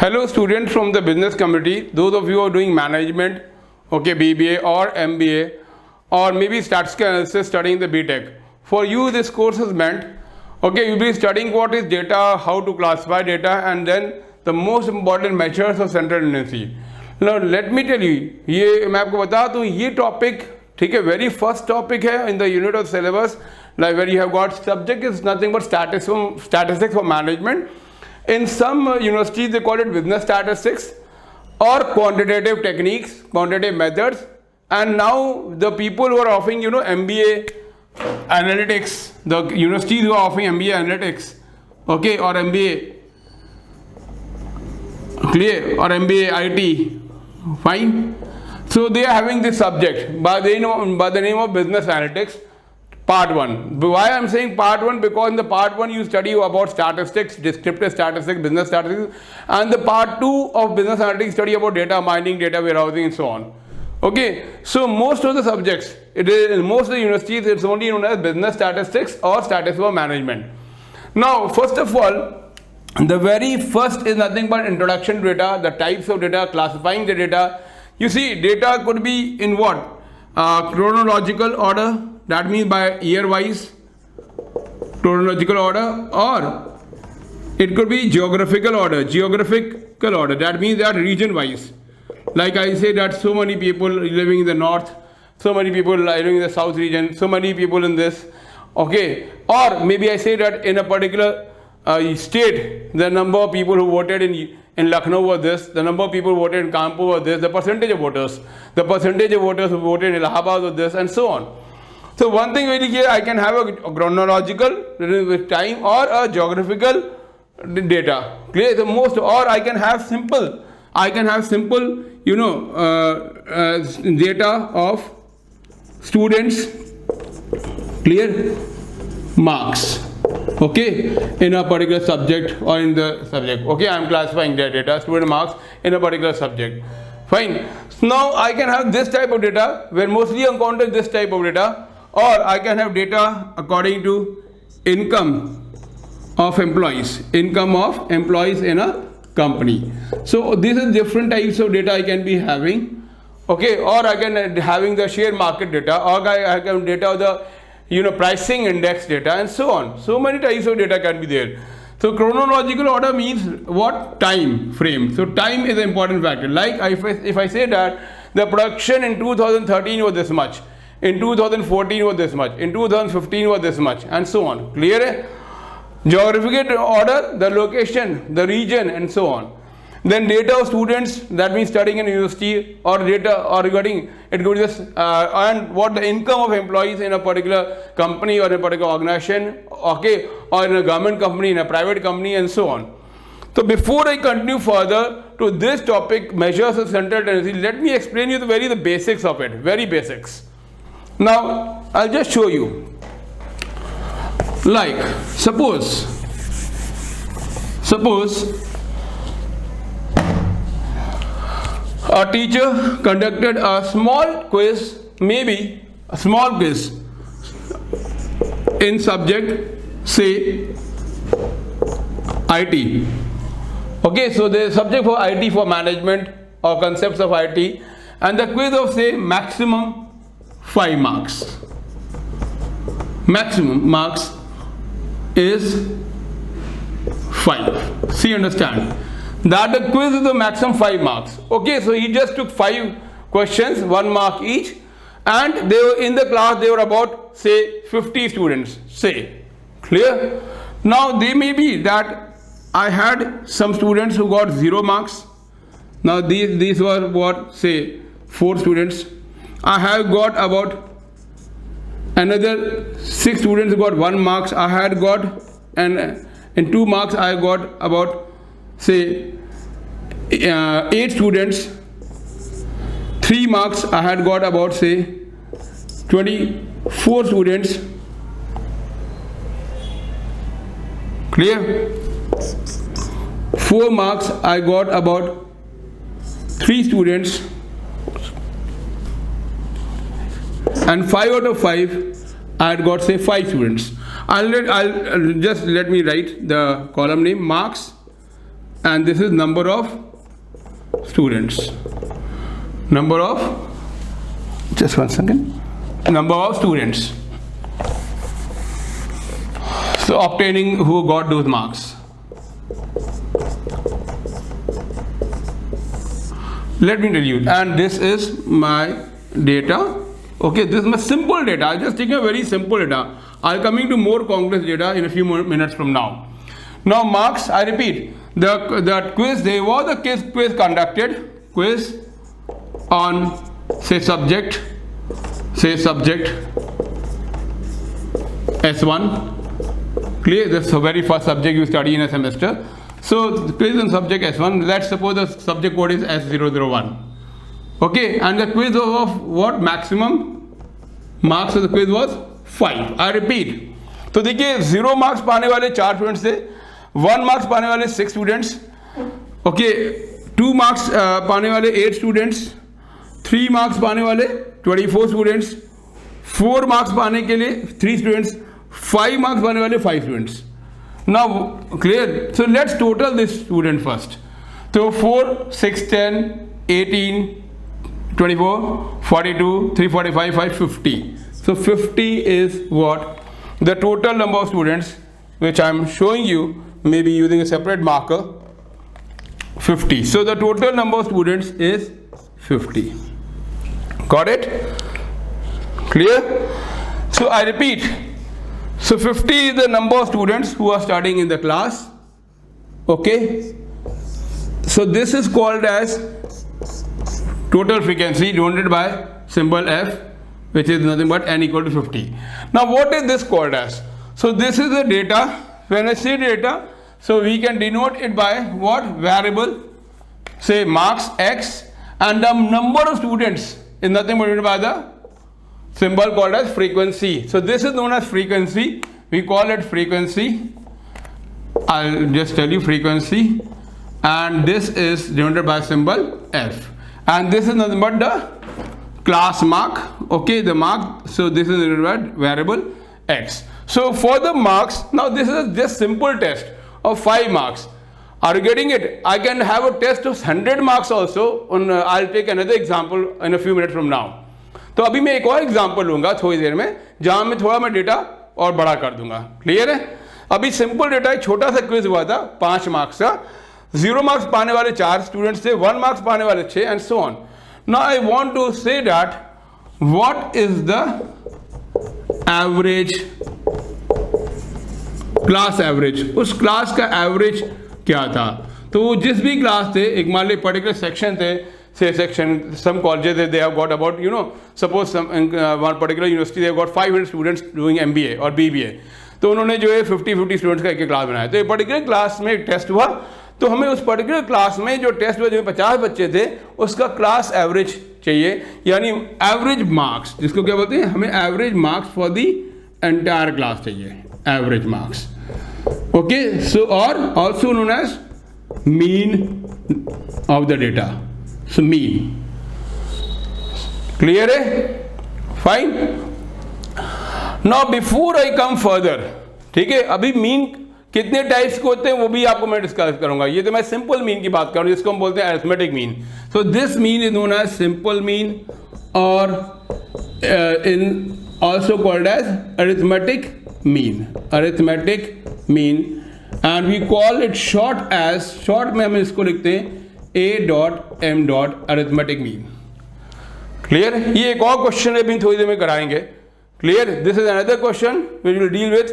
Hello students from the business community, those of you who are doing management, okay, BBA or MBA or maybe statistical analysis studying the BTech. For you this course is meant, okay, you'll be studying what is data, how to classify data and then the most important measures of central tendency. Now let me tell you, ये मैं आपको बता दूँ ये topic ठीक है very first topic है in the unit of syllabus like where you have got subject is nothing but statistics for management. In some universities they call it business statistics or quantitative techniques, quantitative methods, and now the people who are offering MBA analytics, the universities who are offering MBA analytics, okay, or MBA clear or MBA IT, fine. So they are having this subject by the name of business analytics. Part 1. Why I am saying part 1? Because in the part 1 you study about statistics, descriptive statistics, business statistics, and the part 2 of business analytics study about data mining, data warehousing and so on. Okay, so most of the subjects, most of the universities it's only known as business statistics or statistical management. Now first of all, the very first is nothing but introduction to data, the types of data, classifying the data. You see, data could be in what? Chronological order, that means by year wise chronological order, or it could be geographical order, that means they are region wise. Like I say that so many people living in the north, so many people living in the south region, so many people in this, okay, or maybe I say that in a particular state the number of people who voted in Lucknow was this, the number of people who voted in Kanpur was this, the percentage of voters who voted in Allahabad was this, and so on. So one thing very clear, I can have a chronological with time or a geographical data. Clear the most, or I can have simple data of students, clear, marks, okay, in a particular subject or in the subject. Okay, I am classifying their data, student marks in a particular subject. Fine. So now I can have this type of data where mostly I encounter this type of data, or I can have data according to income of employees in a company. So these are different types of data I can be having, okay, or I can having the share market data, or I can data of the pricing index data and so on. So many types of data can be there. So chronological order means what? Time frame. So time is an important factor. Like if I say that the production in 2013 was this much, in 2014 was this much, in 2015 was this much, and so on. Clear? Geographical order, the location, the region, and so on. Then data of students, that means studying in university, or data or regarding it could be this and what the income of employees in a particular company or in a particular organization, okay, or in a government company, in a private company, and so on. So before I continue further to this topic, measures of central tendency, let me explain you the basics of it, very basics. Now I'll just show you. Like suppose a teacher conducted a small quiz, maybe a small quiz in subject say IT. Okay, so the subject for IT for management or concepts of IT, and the quiz of say maximum 5 marks. Maximum marks is 5. See, understand that the quiz is the maximum 5 marks. Okay, so he just took 5 questions, 1 mark each, and they were in the class, they were about say 50 students, say. Clear? Now they may be that I had some students who got 0 marks. Now these were what, say 4 students. I have got about another 6 students who got 1 marks. I had got, and in 2 marks I got about say 8 students. 3 marks I had got about say 24 students. Clear? 4 marks I got about 3 students, and 5 out of 5 I had got say 5 students. I'll just let me write the column name marks and this is number of students. Number of, just one second, number of students. So obtaining who got those marks. Let me tell you, and this is my data. Okay, this is my simple data. I just taking a very simple data. I'll coming to more complex data in a few more minutes from now. Now marks, I repeat, the quiz, there was a quiz conducted, quiz on say subject S1. Clear? This is the very first subject you study in a semester. So the quiz on subject S1, let's suppose the subject code is S001. Okay, and the quiz was of what? Maximum marks of the quiz was 5. I repeat, तो देखिए 0 marks पाने वाले 4 students थे, 1 marks पाने वाले 6 students, okay 2 marks पाने वाले 8 students, 3 marks पाने वाले 24 स्टूडेंट्स, 4 मार्क्स पाने के लिए 3 स्टूडेंट्स, 5 मार्क्स पाने वाले 5 students. Now clear? So let's total this student first. So 4, 6, 10, 18, 24, 42, 345, 550. So 50 is what? The total number of students which I am showing you, maybe using a separate marker, 50. So the total number of students is 50. Got it? Clear? So I repeat. So 50 is the number of students who are studying in the class. Okay. So this is called as total frequency denoted by symbol F, which is nothing but n equal to 50. Now what is this called as? So this is the data. When I say data, so we can denote it by what? Variable, say marks x, and the number of students is nothing but denoted by the symbol called as frequency. So this is known as frequency. We call it frequency. I'll just tell you frequency, and this is denoted by symbol F, and this is nothing but the class mark. Okay, the mark. So this is denoted by variable x. So for the marks, now this is just simple test of 5 marks. Are you getting it? I can have a test of 100 marks also. I'll take another example in a few minutes from now. तो अभी मैं एक और example लूंगा थोड़ी देर में, जहां मैं थोड़ा मैं डेटा और बड़ा कर दूंगा. क्लियर है? अभी सिंपल डेटा एक छोटा सा क्विज हुआ था 5 मार्क्स का. 0 मार्क्स पाने वाले 4 स्टूडेंट्स थे, 1 मार्क्स पाने वाले 6, and so on. Now I want to say that what is the average, class average, उस क्लास का एवरेज क्या था. तो वो जिस भी क्लास थे, एक मान लीजिए पर्टिकुलर सेक्शन थे, say section, some colleges they have got about, suppose some one particular university they have got 500 students doing MBA or BBA, तो उन्होंने जो है 50 स्टूडेंट्स का एक क्लास बनाया. तो एक पर्टिकुलर क्लास में एक टेस्ट हुआ, तो हमें उस पर्टिकुलर क्लास में जो टेस्ट हुआ, जो 50 बच्चे थे, उसका क्लास एवरेज चाहिए, यानी एवरेज मार्क्स, जिसको क्या बोलते हैं, हमें average marks for the entire class चाहिए, एवरेज मार्क्स. ओके, सो और also known as mean of the data. So mean. Clear है? Fine. Now before I come further, ठीक है, अभी मीन कितने टाइप्स के होते हैं वो भी आपको मैं डिस्कस करूंगा. ये तो मैं सिंपल मीन की बात करूँ, जिसको हम बोलते हैं arithmetic mean. So this mean is known as simple mean, or in also called as arithmetic mean. Arithmetic mean, and we call it short as, short में हम इसको लिखते हैं A.M. arithmetic mean. Clear? ये एक और क्वेश्चन है, भी थोड़ी देर में कराएंगे. Clear? This is another question we will deal with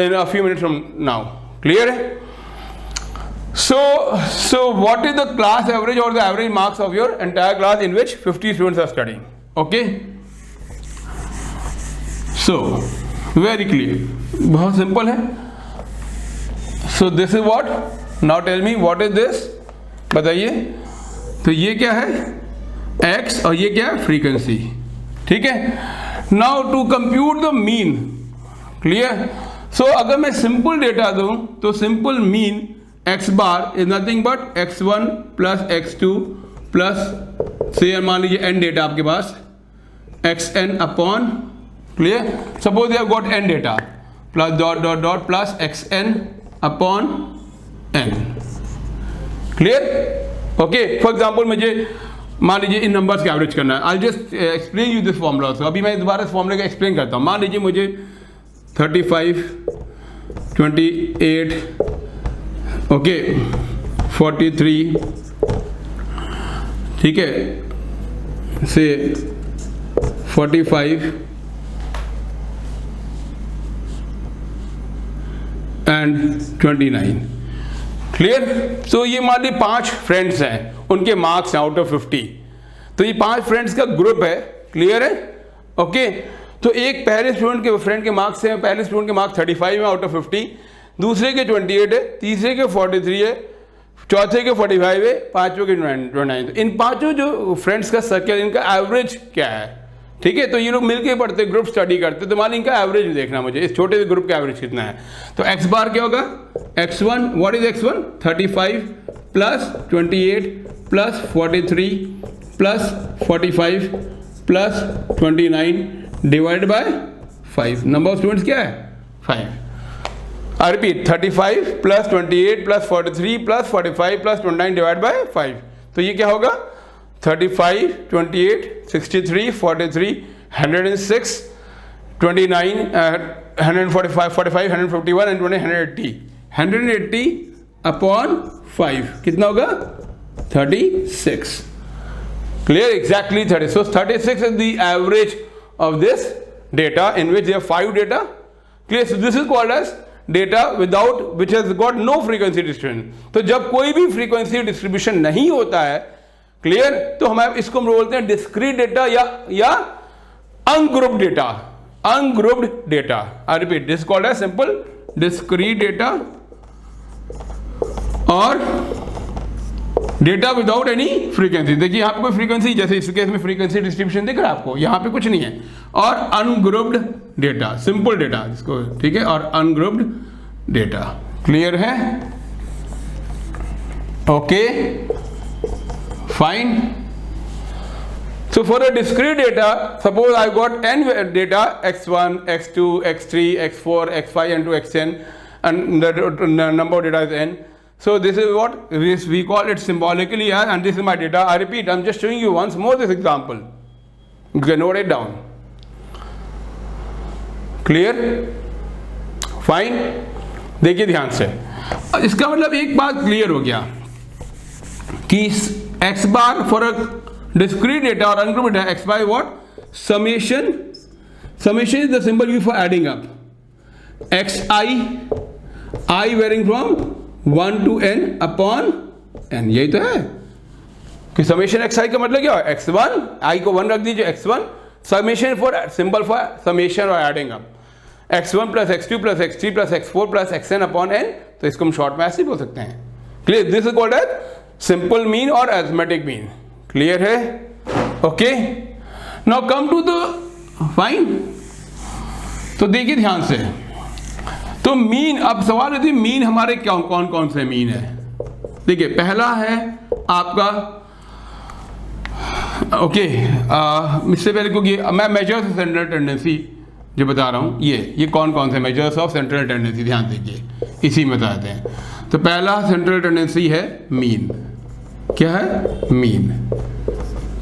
in a few minutes from now. Clear? So what is the class average or the average marks of your entire class in which 50 students are studying? Okay? So very clear. बहुत simple है. So this is what? Now tell me what is this? बताइए. तो ये क्या है? x, और ये क्या है? फ्रीक्वेंसी. ठीक है. Now to compute the mean. Clear? So अगर मैं सिंपल डेटा दूं, तो simple mean x bar is nothing but x1 plus x2 plus से मान लीजिए n डेटा आपके पास, xn upon, clear, suppose you have got n data plus dot dot dot plus xn upon n. Clear? Okay, for example मुझे मान लीजिए इन numbers का एवरेज करना है, I just explain you this formula also. अभी मैं दोबारा इस फॉर्मूले का एक्सप्लेन करता हूँ। मान लीजिए मुझे 35, 28, ओके, 43, ठीक है, से 45 एंड 29। क्लियर? तो ये मान ली 5 फ्रेंड्स हैं, उनके मार्क्स हैं आउट ऑफ 50। तो ये 5 फ्रेंड्स का ग्रुप है। क्लियर है? ओके, तो एक पहले स्टूडेंट के फ्रेंड के मार्क्स हैं, पहले स्टूडेंट के मार्क्स 35 है आउट ऑफ 50, दूसरे के 28 है, तीसरे के 43 है, चौथे के 45 है, पांचवें के 29। तो इन पांचों जो फ्रेंड्स का सर्कल, इनका एवरेज क्या है? ठीक है, तो ये लोग मिलके पढ़ते, ग्रुप स्टडी करते, तो मान ली इनका एवरेज देखना मुझे, इस छोटे से ग्रुप का एवरेज कितना है। तो एक्स बार क्या होगा? x1, what is x1? 35 plus 28 plus 43 plus 45 plus 29 divide by 5। Number of students क्या है? 5। I repeat, 35 plus 28 plus 43 plus 45 plus 29 divide by 5। तो ये क्या होगा? 35, 28, 63, 43, 106, 29, 145, 45, 151 एंड 20, 180। 180 अपॉन 5 कितना होगा? 36। Clear? Exactly 30. So 36 is the average of this data in which there are 5 data. Clear? So this is called as data without which has got no frequency distribution. तो जब कोई भी frequency distribution नहीं होता है, clear, तो हम इसको बोलते हैं डिस्क्रीट डेटा या ungrouped data. Ungrouped data, I repeat, this called as simple discrete data और डेटा विदाउट एनी फ्रीक्वेंसी। देखिए यहाँ पे कोई फ्रीक्वेंसी, जैसे इस केस में फ्रीक्वेंसी डिस्ट्रीब्यूशन दिख रहा है आपको, यहाँ पे कुछ नहीं है। और अनग्रुप्ड डेटा, सिंपल डेटा जिसको, ठीक है, और अनग्रुप्ड डेटा। क्लियर है? Okay, fine. So for a discrete data, suppose I got n data, x1, x2, x3, x4, x5 and to xn, and the number of data is n. So this is what we call it symbolically as, and this is my data. I repeat, I'm just showing you once more this example. You can note it down. Clear? Fine. देखिए ध्यान से, इसका मतलब एक बात clear हो गया कि x bar for a discrete data or ungrouped data, x by what? Summation. Summation is the symbol used for adding up. xi, I varying from 1 to n upon n. यही तो है कि summation xi का मतलब क्या है? x1, i को 1 रख दीजिए, x1, summation for symbol for summation or adding up. x1 plus x2 plus x3 plus x4 plus xn upon n. तो इसको हम शॉर्ट में ऐसे बोल सकते हैं। Clear? This is called as simple mean और अरिथमेटिक मीन। क्लियर है? Okay, now come to the fine. तो देखिए ध्यान से, तो मीन, अब सवाल होती है मीन हमारे क्या कौन कौन से मीन है। देखिए पहला है आपका, ओके, इससे पहले क्योंकि मैं मेजर्स ऑफ सेंट्रल टेंडेंसी जो बता रहा हूं, ये कौन कौन से मेजर्स ऑफ सेंट्रल टेंडेंसी, ध्यान दीजिए, इसी में बताते हैं। तो पहला सेंट्रल टेंडेंसी है मीन। क्या है? मीन।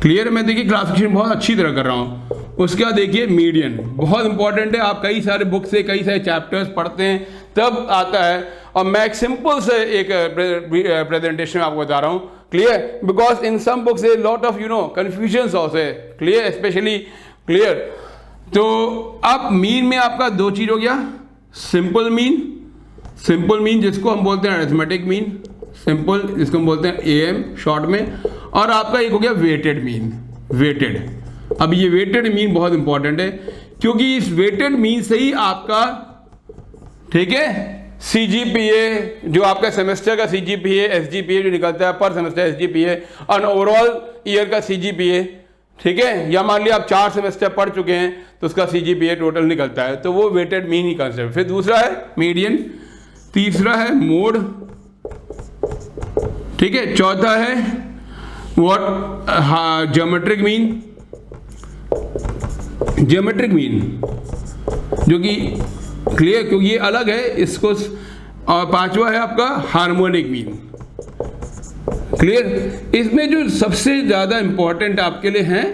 क्लियर? मैं देखिए क्लासिफिकेशन बहुत अच्छी तरह कर रहा हूँ। उसके बाद देखिए मीडियन, बहुत इंपॉर्टेंट है। आप कई सारे बुक से कई सारे चैप्टर्स पढ़ते हैं तब आता है, और मैं एक सिंपल से एक प्रेजेंटेशन आपको बता रहा हूँ। Clear? Because in some books a lot of confusion also. Clear? Specially clear? तो अब मीन में आपका 2 चीज हो गया, सिंपल मीन जिसको हम बोलते हैं अरिथमेटिक मीन, सिंपल जिसको हम बोलते हैं एएम शॉर्ट में, और आपका एक हो गया वेटेड मीन। वेटेड, अब ये वेटेड मीन बहुत इंपॉर्टेंट है क्योंकि इस वेटेड मीन से ही आपका, ठीक है, सीजीपीए जो आपका सेमेस्टर का सीजीपीए, एसजीपीए जो निकलता है पर सेमेस्टर एसजीपीए, और ओवरऑल ईयर का सीजीपीए, ठीक है, या मान लिया आप 4 सेमेस्टर पढ़ चुके हैं तो उसका सीजीपीए टोटल निकलता है, तो वो वेटेड मीन ही कंसेप्ट। फिर दूसरा है मीडियन, तीसरा है मोड, ठीक है, चौथा है व्हाट, ज्योमेट्रिक मीन जो कि क्लियर, क्योंकि ये अलग है इसको, और पांचवा है आपका हार्मोनिक मीन। क्लियर। इसमें जो सबसे ज़्यादा इंपॉर्टेंट आपके लिए हैं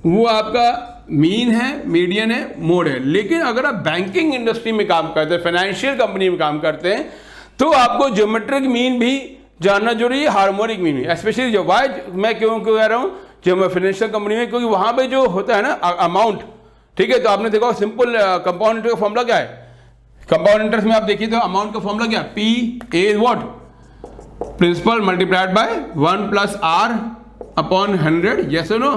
वो आपका मीन है, मीडियन है, मोड है। लेकिन अगर आप बैंकिंग इंडस्ट्री में काम करते हैं, फाइनेंशियल कंपनी में काम करते हैं, तो आपको ज्योमेट्रिक मीन भी जानना जरूरी है, हार्मोनिक मीन भी। स्पेशली जो वाई मैं क्यों कह रहा हूँ जो फाइनेंशियल कंपनी में, क्योंकि वहाँ पे जो होता है ना अमाउंट, ठीक है, तो आपने देखा सिंपल कंपाउंड इंटरेस्ट का फॉर्मूला क्या है। कंपाउंड इंटरेस्ट में आप देखिए तो अमाउंट का फॉर्मूला क्या है, P A is what, principal multiplied by 1 + r upon 100, yes और no,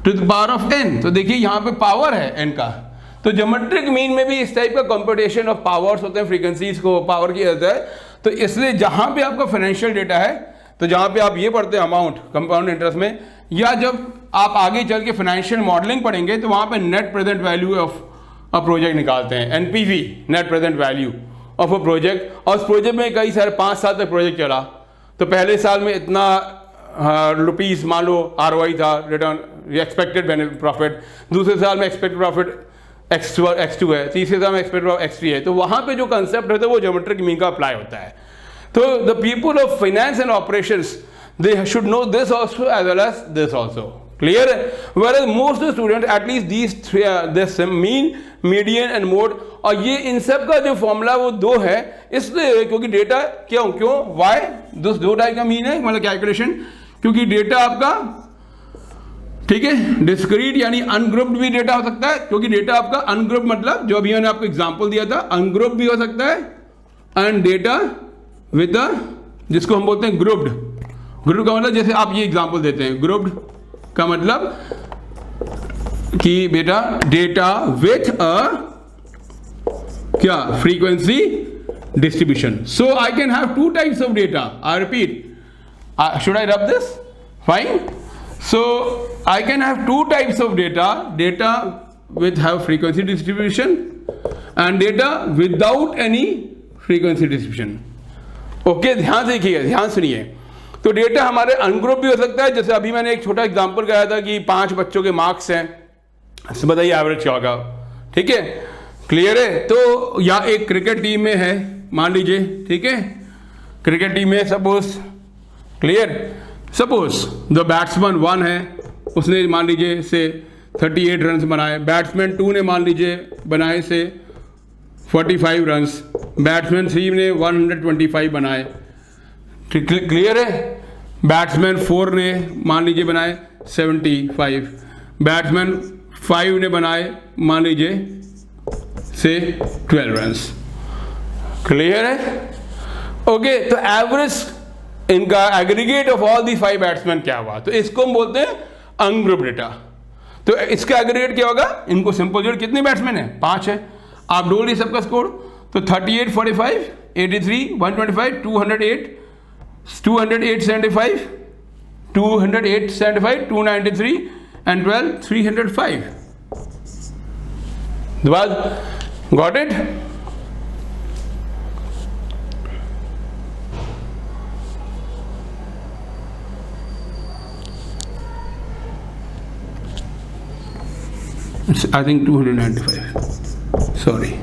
to the power of n। तो देखिए यहाँ पे पावर है n का। तो ज्योमेट्रिक मीन में भी इस टाइप का कंप्यूटेशन ऑफ पावर्स होते हैं, फ्रीक्वेंसीज को पावर किया जाता है। तो इसलिए जहाँ पे आपका फाइनेंशियल डेटा है, तो जहाँ पे आप ये पढ़ते हैं अमाउंट कंपाउंड इंटरेस्ट में, या जब आप आगे चल के फाइनेंशियल मॉडलिंग पढ़ेंगे तो वहाँ पे net present value of a project निकालते हैं, NPV, net present value of a project. और उस प्रोजेक्ट में कई सारे 5 साल तक प्रोजेक्ट चला, तो पहले साल में इतना रुपीस मान लो ROI था, रिटर्न एक्सपेक्टेड प्रॉफिट, दूसरे साल में एक्सपेक्टेड प्रॉफिट X2 है, तीसरे साल में एक्सपेक्टेड प्रॉफिट X3 है। तो वहाँ पे जो कंसेप्ट रहता है वो ज्योमेट्रिक मीन का अप्लाई होता है। तो the people of finance and operations they should know this also as well as this also, clear है। Where most student at least this mean, median and mode, और ये इन सब का जो फॉर्मूला वो 2 है, इसलिए क्योंकि डेटा क्यों वाई दो टाइप का मीन है, मतलब कैलकुलेशन, क्योंकि डेटा आपका, ठीक है, डिस्क्रीट यानी अनग्रुप्ड भी डेटा हो सकता है, क्योंकि डेटा आपका अनग्रुप्ड मतलब जो अभी मैंने आपको एग्जांपल दिया था, अनग्रुप्ड भी हो सकता है, एंड डेटा विद जिसको हम बोलते हैं ग्रुप्ड। ग्रुप्ड का मतलब जैसे आप ये एग्जांपल देते हैं, ग्रुप्ड का मतलब कि बेटा डेटा विथ अ क्या frequency distribution. So I can have 2 types of data, I repeat, should I rub this? Fine. So I can have 2 types of data with have frequency distribution and data without any frequency distribution. Okay, ध्यान से देखिए, ध्यान सुनिए। तो data हमारे ungroup भी हो सकता है, जैसे अभी मैंने एक छोटा एग्जांपल कराया था कि 5 बच्चों के मार्क्स हैं, बताइए एवरेज क्या होगा, ठीक है, क्लियर है। तो या एक क्रिकेट टीम में है, मान लीजिए, ठीक है, क्रिकेट टीम में suppose, clear, suppose the batsman 1 है, उसने मान लीजिए से 38 रन बनाए, बैट्समैन 2 ने मान लीजिए बनाए से 45 रन्स, बैट्समैन 3 ने 125 बनाए, क्लियर है। बैट्समैन 4 ने मान लीजिए बनाए 75, बैट्समैन 5 ने बनाए मान लीजिए से 12 रन्स, क्लियर है। ओके, तो एवरेज इनका aggregate of all the 5 batsman क्या हुआ, तो इसको हम बोलते हैं अनग्रुप डेटा। तो इसका एग्रीगेट क्या होगा, इनको सिंपल जोड़, कितने बैट्समैन है, 5 है, आप डोल ली सबका स्कोर, तो 38, 45, 83, 125, 208, 208, 75, 293 and 12, 305. Got it? It's, I think 295. Sorry.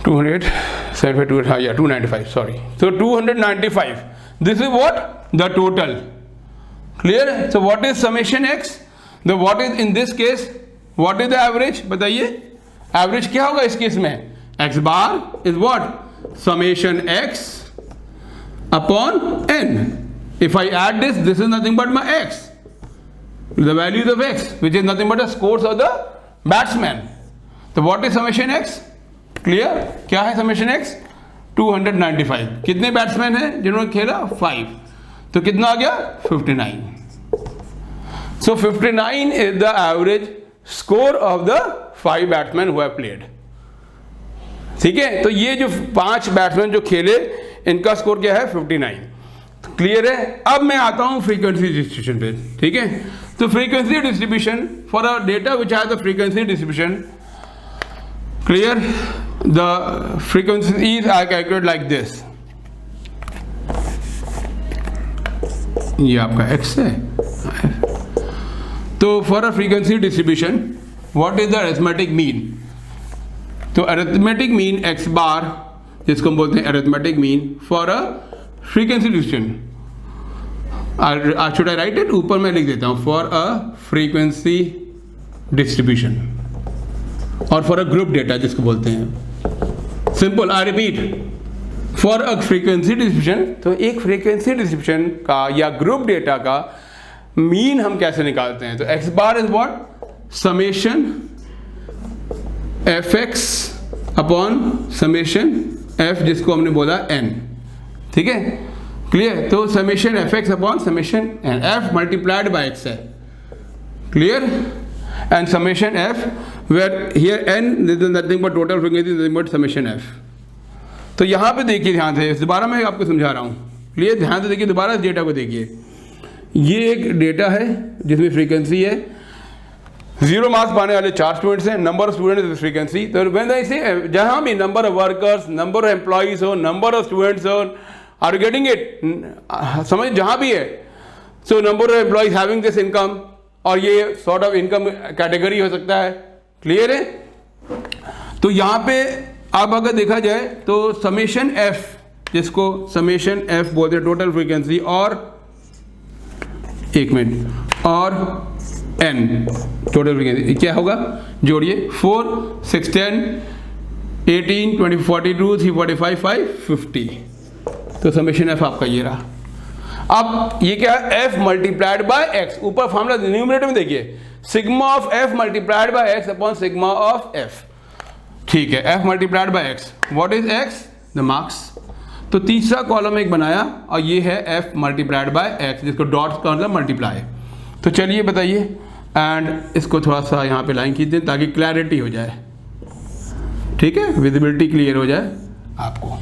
275, yeah, 295. Sorry. So 295. This is what? The total. Clear? So what is summation x? The what is in this case? What is the average? बताइए. Average क्या होगा इस case में? X bar is what? Summation x upon n. If I add this, this is nothing but my x. The values of x, which is nothing but the scores of the batsman. So what is summation x? Clear? क्या है summation x? 295. कितने batsman हैं जिन्होंने खेला? 5. तो कितना आ गया? 59. So 59 is the average score of the 5 batsmen who have played. ठीक है, तो ये जो 5 बैट्समैन जो खेले इनका स्कोर क्या है? 59. क्लियर है। अब मैं आता हूं फ्रीक्वेंसी डिस्ट्रीब्यूशन पे, ठीक है। तो frequency distribution for a data which has the frequency distribution, clear, the frequencies are calculated like this. ये आपका एक्स है। तो for a frequency distribution what is the arithmetic mean? तो अरिथमेटिक मीन एक्स बार, जिसको हम बोलते हैं arithmetic mean for a frequency distribution, should I write it, ऊपर मैं लिख देता हूँ फॉर अ फ्रीक्वेंसी डिस्ट्रीब्यूशन और फॉर अ ग्रुप डेटा जिसको बोलते हैं। Simple, I repeat, for a frequency distribution, तो एक फ्रीक्वेंसी डिस्ट्रीब्यूशन का या ग्रुप डेटा का मीन हम कैसे निकालते हैं? तो x bar is what, summation f x upon summation f, जिसको हमने बोला एन, ठीक है, क्लियर। तो summation f x upon summation n, f multiplied by x है, clear, and summation f where here n is nothing but total frequency, nothing but summation f. तो यहाँ पे देखिए ध्यान से, दोबारा मैं आपको समझा रहा हूँ, क्लियर, ध्यान से देखिए, दोबारा इस डेटा को देखिए। ये एक डेटा है जिसमें फ्रीक्वेंसी है, 0 मार्क्स पाने वाले 4 स्टूडेंट्स हैं, नंबर ऑफ स्टूडेंट्स फ्रीक्वेंसी। तो व्हेन आई से जहाँ भी number of workers, number of employees हो, नंबर ऑफ स्टूडेंट्स हो, आर यू गेटिंग इट, समझ, जहाँ भी है, so number of employees having this income, और ये सॉर्ट ऑफ इनकम कैटेगरी हो सकता है, क्लियर है। तो यहाँ पे अब अगर देखा जाए तो समेशन एफ, जिसको समेशन एफ बोलते हैं, टोटल फ्रीक्वेंसी, और एक मिनट, और एन टोटल फ्रीक्वेंसी क्या होगा, जोड़िए, 4 6 10 18 20 42 3 45 5 50। तो समेशन एफ आपका ये रहा। अब ये क्या है, एफ मल्टीप्लाइड बाय एक्स, ऊपर फॉर्मूला न्यूमरेटर में देखिए, sigma of F multiplied by x upon sigma of F, ठीक है, F multiplied by x, what is x, the marks. तो तीसरा कॉलम एक बनाया, और ये है एफ मल्टीप्लाइड बाय एक्स, जिसको डॉट्स का मतलब मल्टीप्लाई। तो चलिए बताइए, एंड इसको थोड़ा सा यहाँ पे लाइन खींच दें ताकि क्लैरिटी हो जाए, ठीक है, विजिबिलिटी क्लियर हो जाए आपको,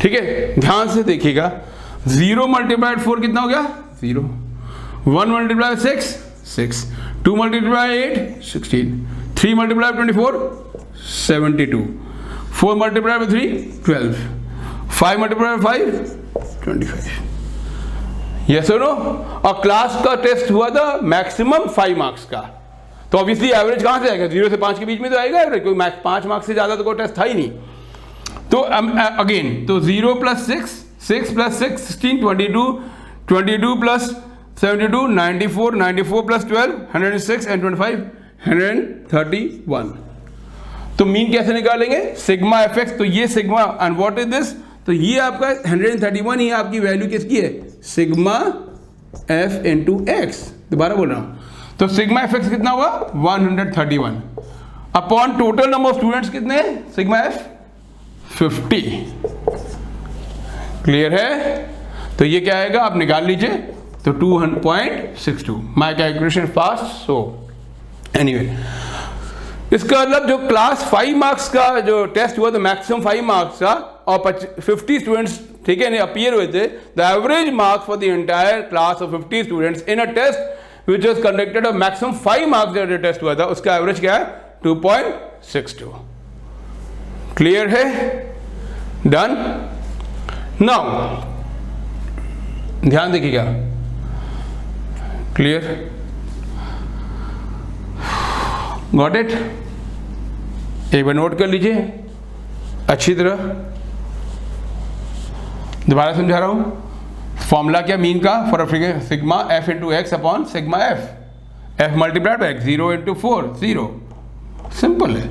ठीक है। ध्यान से देखिएगा, 0 मल्टीप्लाइड 4 कितना हो गया, 0, 1 multiply 6 6, 2 multiply 8 16, 3 multiply 24 72, 4 multiply 3 12, 5 multiply 5 25, yes और नो। और क्लास का टेस्ट हुआ था मैक्सिमम 5 मार्क्स का, तो ऑब्वियसली एवरेज कहाँ से आएगा, 0 से 5 के बीच में तो आएगा एवरेज, कोई 5 मार्क्स से ज़्यादा तो कोई टेस्ट था ही नहीं। तो अगेन, तो 0 plus 6 6 plus 6 16 22 22 plus 72 94 94 plus 12 106 and 25 131। तो मीन कैसे निकालेंगे, सिग्मा एफ एक्स, तो ये sigma, and what is this, तो ये आपका 131 ही आपकी वैल्यू किसकी है, सिग्मा एफ इंटू एक्स, दोबारा बोल रहा हूं। तो सिग्मा एफ एक्स कितना हुआ, 131 upon total number of students कितने, सिग्मा एफ 50, क्लियर है। तो ये क्या आएगा, आप निकाल लीजिए, तो 200.62, माई कैलकुलेशन फास्ट, सो एनीवे, इसका मतलब जो क्लास 5 मार्क्स का जो टेस्ट हुआ था, मैक्सिमम 5 मार्क्स का, और 50 स्टूडेंट्स, ठीक है, अपीयर हुए थे, the average marks for the entire class of 50 students in a test which was conducted of maximum 5 marks जो टेस्ट हुआ था, उसका एवरेज क्या है, 2.62, क्लियर है, डन। नाउ ध्यान देखिएगा, क्लियर, गॉट इट, एक बार नोट कर लीजिए अच्छी तरह, दोबारा समझा रहा हूं, फॉर्मूला क्या मीन का, for a sigma F into x upon sigma F, F multiplied by x, 0 into 4 0, simple है।